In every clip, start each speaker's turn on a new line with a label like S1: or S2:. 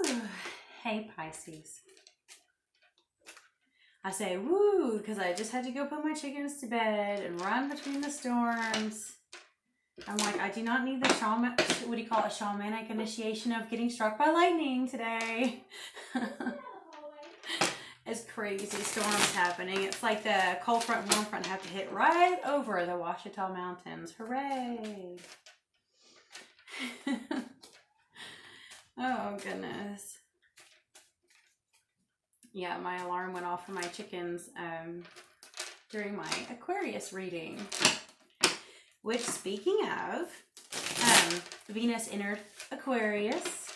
S1: Woo! Hey Pisces. I say woo because I just had to go put my chickens to bed and run between the storms. I'm like, I do not need the shaman, what do you call it, shamanic initiation of getting struck by lightning today. It's crazy storms happening. It's like the cold front and warm front have to hit right over the Ouachita Mountains. Hooray! Oh goodness. Yeah, my alarm went off for my chickens during my Aquarius reading. Which, speaking of, Venus entered Aquarius.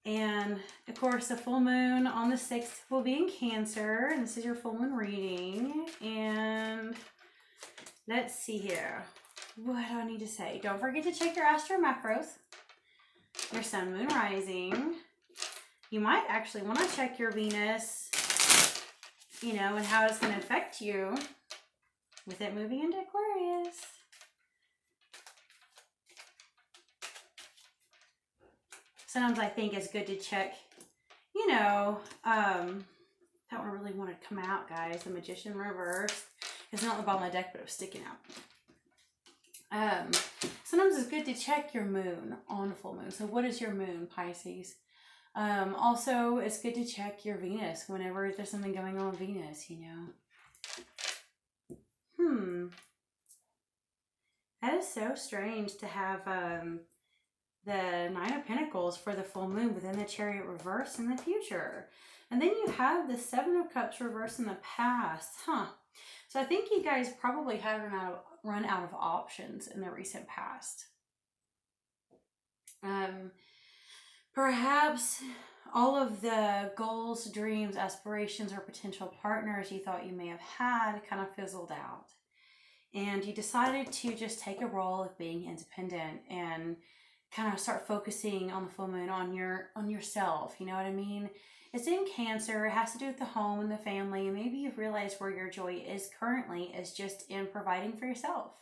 S1: And, of course, the full moon on the 6th will be in Cancer. And this is your full moon reading. And let's see here. What do I need to say? Don't forget to check your Astro macros. Your sun, moon, rising. You might actually want to check your Venus, you know, and how it's going to affect you with it moving into Aquarius. Sometimes I think it's good to check, you know, that one really wanted to come out, guys. The Magician reversed. It's not on the bottom of the deck, but it was sticking out. Sometimes it's good to check your moon on full moon. So what is your moon, Pisces? Also, it's good to check your Venus whenever there's something going on with Venus, you know. That is so strange to have the Nine of Pentacles for the full moon, but then the Chariot reverse in the future. And then you have the Seven of Cups reverse in the past. So I think you guys probably had run out of options in the recent past. Perhaps all of the goals, dreams, aspirations, or potential partners you thought you may have had kind of fizzled out. And you decided to just take a role of being independent and kind of start focusing on the full moon on yourself. You know what I mean? It's in Cancer. It has to do with the home and the family. And maybe you've realized where your joy is currently is just in providing for yourself.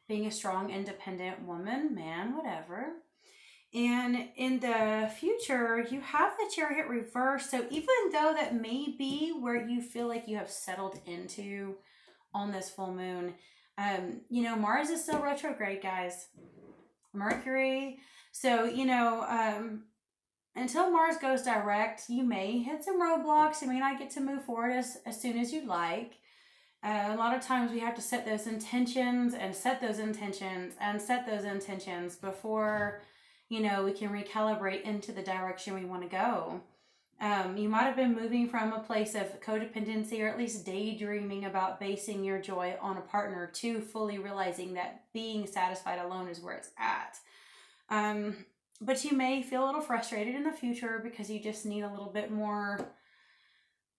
S1: Being a strong, independent woman, man, whatever. And in the future, you have the Chariot reverse. So even though that may be where you feel like you have settled into on this full moon, you know, Mars is still retrograde, guys. Mercury. So, you know, until Mars goes direct, you may hit some roadblocks. You may not get to move forward as soon as you'd like. A lot of times we have to set those intentions and set those intentions and set those intentions before, you know, we can recalibrate into the direction we want to go. You might have been moving from a place of codependency or at least daydreaming about basing your joy on a partner to fully realizing that being satisfied alone is where it's at. But you may feel a little frustrated in the future because you just need a little bit more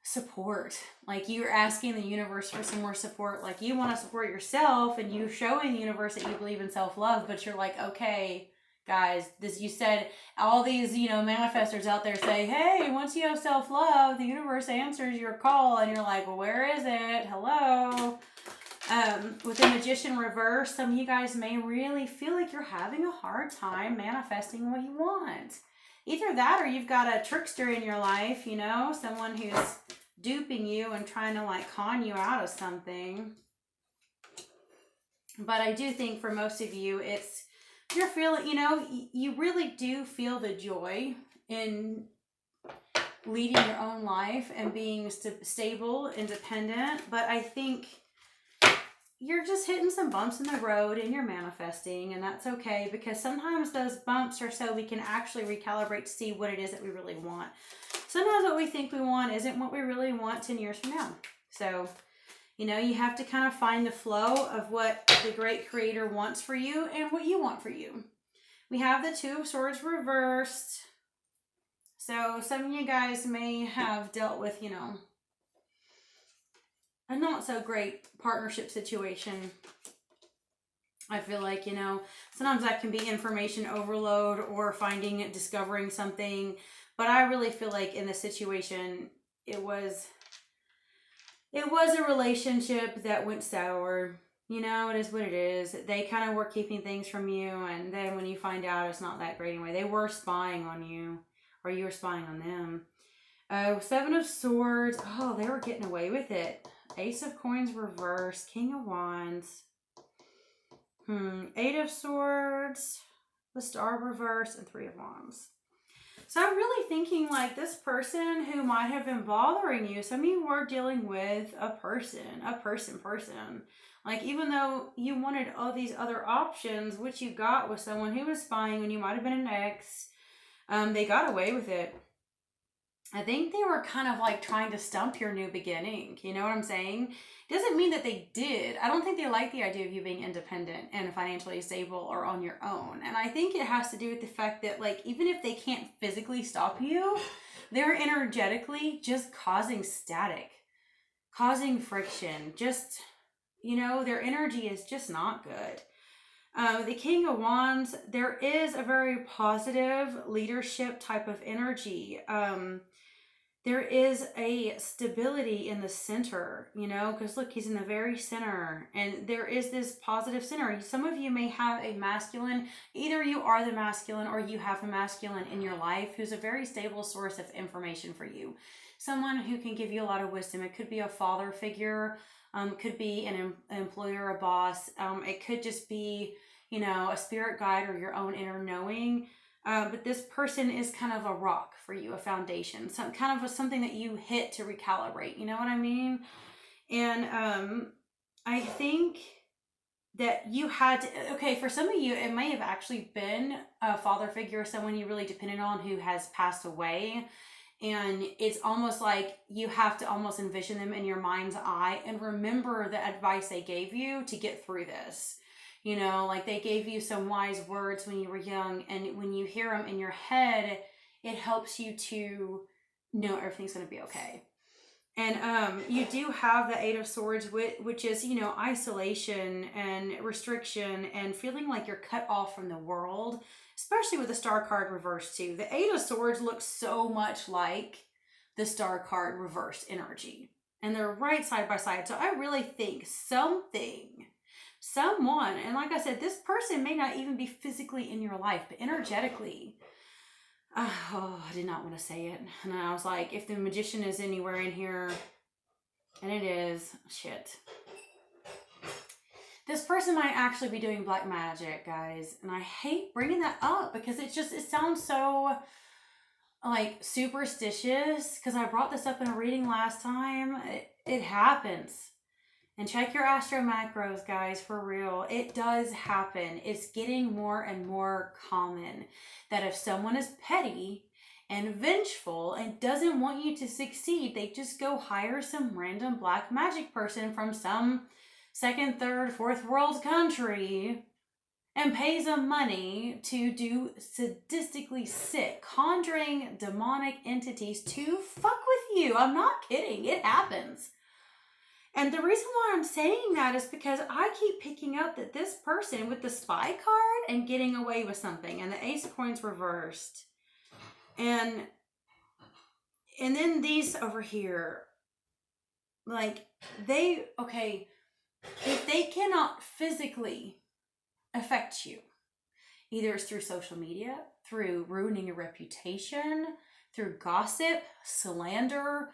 S1: support. Like you're asking the universe for some more support. Like you want to support yourself and you showing the universe that you believe in self-love, but you're like, okay, guys, you said all these, you know, manifestors out there say, hey, once you have self-love, the universe answers your call. And you're like, well, where is it? Hello. With the Magician reverse, some of you guys may really feel like you're having a hard time manifesting what you want. Either that or you've got a trickster in your life, you know, someone who's duping you and trying to like con you out of something. But I do think for most of you, you're feeling, you know, you really do feel the joy in leading your own life and being stable, independent. But I think you're just hitting some bumps in the road and you're manifesting, and that's okay because sometimes those bumps are so we can actually recalibrate to see what it is that we really want. Sometimes what we think we want isn't what we really want 10 years from now. So, you know, you have to kind of find the flow of what the great creator wants for you and what you want for you. We have the Two of Swords reversed. So some of you guys may have dealt with, you know, a not so great partnership situation. I feel like, you know, sometimes that can be information overload or discovering something. But I really feel like in this situation, it was a relationship that went sour. You know, it is what it is. They kind of were keeping things from you, and then when you find out, it's not that great anyway. They were spying on you, or you were spying on them. Seven of Swords. Oh, they were getting away with it. Ace of Coins reversed. King of Wands. Eight of Swords. The Star reversed. And Three of Wands. So I'm really thinking like this person who might have been bothering you. Some of you were dealing with a person. Like even though you wanted all these other options, what you got was someone who was spying when you might have been an ex. They got away with it. I think they were kind of like trying to stump your new beginning. You know what I'm saying? Doesn't mean that they did. I don't think they like the idea of you being independent and financially stable or on your own. And I think it has to do with the fact that like, even if they can't physically stop you, they're energetically just causing static, causing friction. Just, you know, their energy is just not good. The King of Wands, there is a very positive leadership type of energy. There is a stability in the center, you know, because look, he's in the very center, and there is this positive center. Some of you may have a masculine, either you are the masculine or you have a masculine in your life who's a very stable source of information for you. Someone who can give you a lot of wisdom. It could be a father figure, could be an employer, a boss. It could just be, you know, a spirit guide or your own inner knowing. But this person is kind of a rock for you, a foundation, some kind of something that you hit to recalibrate. You know what I mean? And I think that you had to, okay, for some of you, it may have actually been a father figure, someone you really depended on who has passed away. And it's almost like you have to almost envision them in your mind's eye and remember the advice they gave you to get through this. You know, like they gave you some wise words when you were young, and when you hear them in your head, it helps you to know everything's going to be okay. And you do have the Eight of Swords, which is, you know, isolation and restriction and feeling like you're cut off from the world, especially with the Star card reversed too. The Eight of Swords looks so much like the Star card reversed energy, and they're right side by side. So I really think someone, and like I said, this person may not even be physically in your life, but energetically. Oh, I did not want to say it. And I was like, if the Magician is anywhere in here, and it is, shit. This person might actually be doing black magic, guys. And I hate bringing that up because it sounds so like superstitious, because I brought this up in a reading last time. It happens. And check your Astro macros, guys, for real. It does happen. It's getting more and more common that if someone is petty and vengeful and doesn't want you to succeed, they just go hire some random black magic person from some second, third, fourth world country and pays them money to do sadistically sick, conjuring demonic entities to fuck with you. I'm not kidding. It happens. And the reason why I'm saying that is because I keep picking up that this person with the spy card and getting away with something, and the Ace of Coins reversed, and then these over here, like if they cannot physically affect you, either it's through social media, through ruining your reputation, through gossip, slander,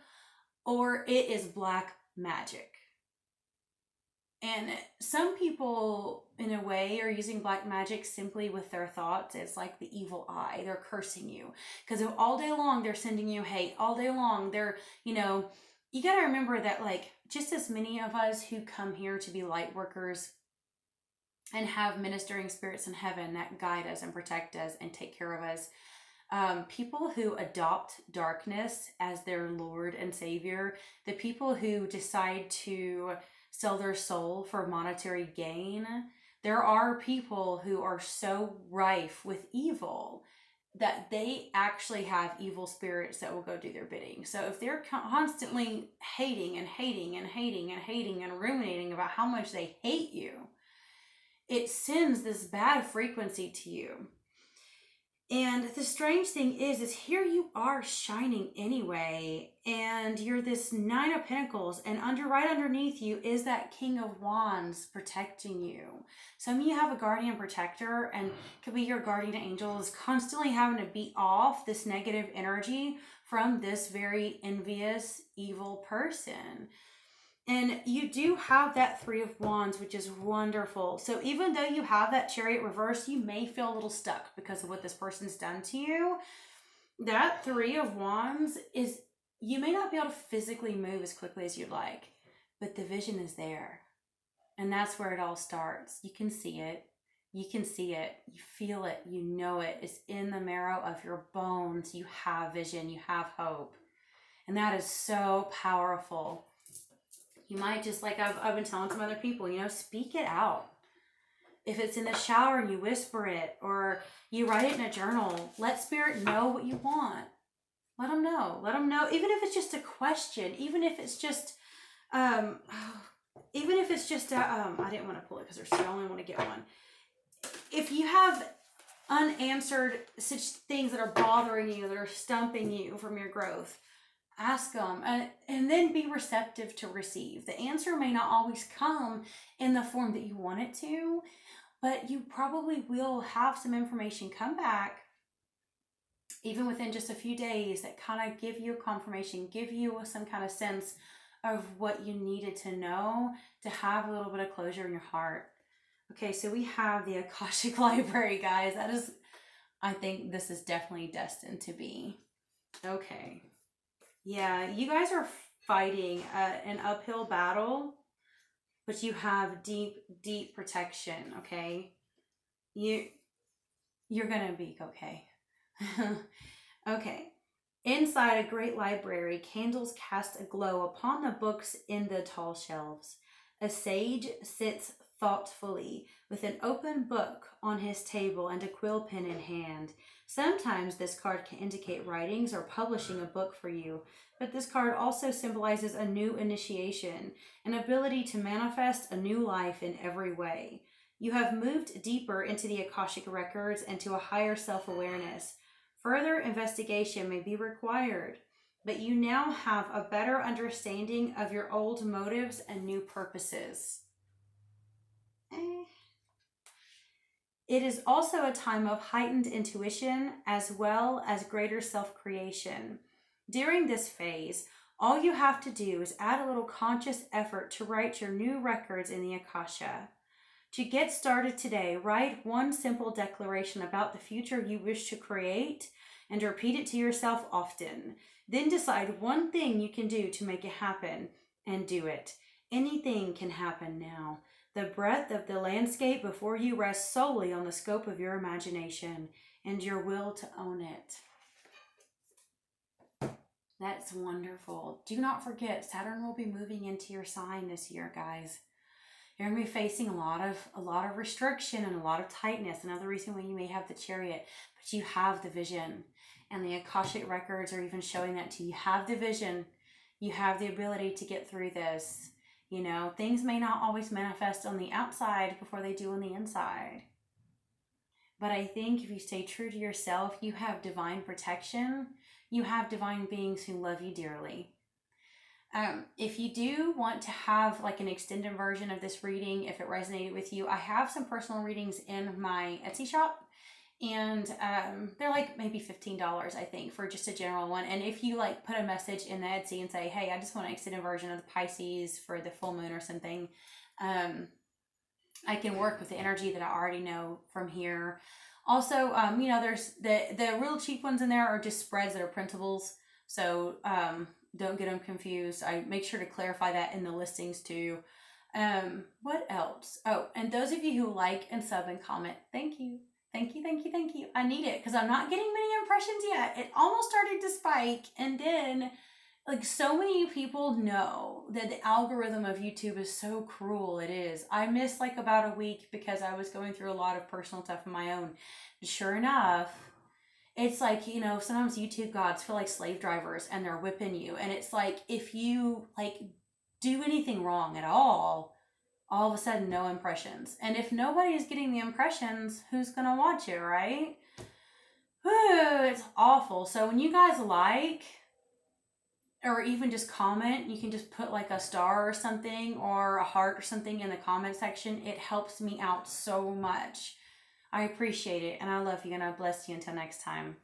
S1: or it is black magic. And some people, in a way, are using black magic simply with their thoughts. It's like the evil eye. They're cursing you. Because all day long, they're sending you hate. All day long, they're, you know, you got to remember that, like, just as many of us who come here to be light workers and have ministering spirits in heaven that guide us and protect us and take care of us, people who adopt darkness as their Lord and Savior, the people who decide to sell their soul for monetary gain, there are people who are so rife with evil that they actually have evil spirits that will go do their bidding. So if they're constantly hating and hating and hating and hating and ruminating about how much they hate you, it sends this bad frequency to you. And the strange thing is here you are shining anyway, and you're this Nine of Pentacles, and right underneath you is that King of Wands protecting you. Some of you have a guardian protector, and could be your guardian angel is constantly having to beat off this negative energy from this very envious, evil person. And you do have that Three of Wands, which is wonderful. So even though you have that Chariot reverse, you may feel a little stuck because of what this person's done to you. That Three of Wands is, you may not be able to physically move as quickly as you'd like, but the vision is there. And that's where it all starts. You can see it. You can see it. You feel it. You know it. It's in the marrow of your bones. You have vision. You have hope. And that is so powerful. You might just, like I've been telling some other people, you know, speak it out. If it's in the shower, you whisper it, or you write it in a journal. Let spirit know what you want. Let them know. Let them know. Even if it's just a question, even if it's just, I didn't want to pull it because I only want to get one. If you have unanswered such things that are bothering you, that are stumping you from your growth, ask them, and then be receptive to receive. The answer may not always come in the form that you want it to, but you probably will have some information come back, even within just a few days, that kind of give you a confirmation, give you some kind of sense of what you needed to know to have a little bit of closure in your heart. Okay, so we have the Akashic Library, guys. That is, I think this is definitely destined to be. Okay. Yeah, you guys are fighting an uphill battle, but you have deep, deep protection, okay? You're gonna be okay. Okay. Inside a great library, candles cast a glow upon the books in the tall shelves. A sage sits thoughtfully with an open book on his table and a quill pen in hand. Sometimes this card can indicate writings or publishing a book for you, but this card also symbolizes a new initiation, an ability to manifest a new life in every way. You have moved deeper into the Akashic records and to a higher self-awareness. Further investigation may be required, but you now have a better understanding of your old motives and new purposes. It is also a time of heightened intuition as well as greater self-creation. During this phase, all you have to do is add a little conscious effort to write your new records in the Akasha. To get started today, write one simple declaration about the future you wish to create and repeat it to yourself often. Then decide one thing you can do to make it happen and do it. Anything can happen now. The breadth of the landscape before you rests solely on the scope of your imagination and your will to own it. That's wonderful. Do not forget, Saturn will be moving into your sign this year, guys. You're going to be facing a lot of restriction and a lot of tightness. Another reason why you may have the Chariot, but you have the vision. And the Akashic records are even showing that to you. You have the vision. You have the ability to get through this. You know, things may not always manifest on the outside before they do on the inside. But I think if you stay true to yourself, you have divine protection. You have divine beings who love you dearly. If you do want to have like an extended version of this reading, if it resonated with you, I have some personal readings in my Etsy shop. And they're like maybe $15, I think, for just a general one. And if you like put a message in the Etsy and say, hey, I just want an extended version of the Pisces for the full moon or something, I can work with the energy that I already know from here. Also, you know, there's the real cheap ones in there are just spreads that are printables. So don't get them confused. I make sure to clarify that in the listings too. What else? Oh, and those of you who like and sub and comment, thank you. Thank you, thank you, thank you. I need it because I'm not getting many impressions yet. It almost started to spike, and then like so many people know that the algorithm of YouTube is so cruel. It is. I missed like about a week because I was going through a lot of personal stuff of my own. Sure enough, it's like, you know, sometimes YouTube gods feel like slave drivers and they're whipping you. And it's like if you like do anything wrong at all of a sudden no impressions. And if nobody is getting the impressions, who's gonna watch it, right? it's awful. So when you guys like, or even just comment, you can just put like a star or something or a heart or something in the comment section. It helps me out so much. I appreciate it, and I love you, and I bless you. Until next time.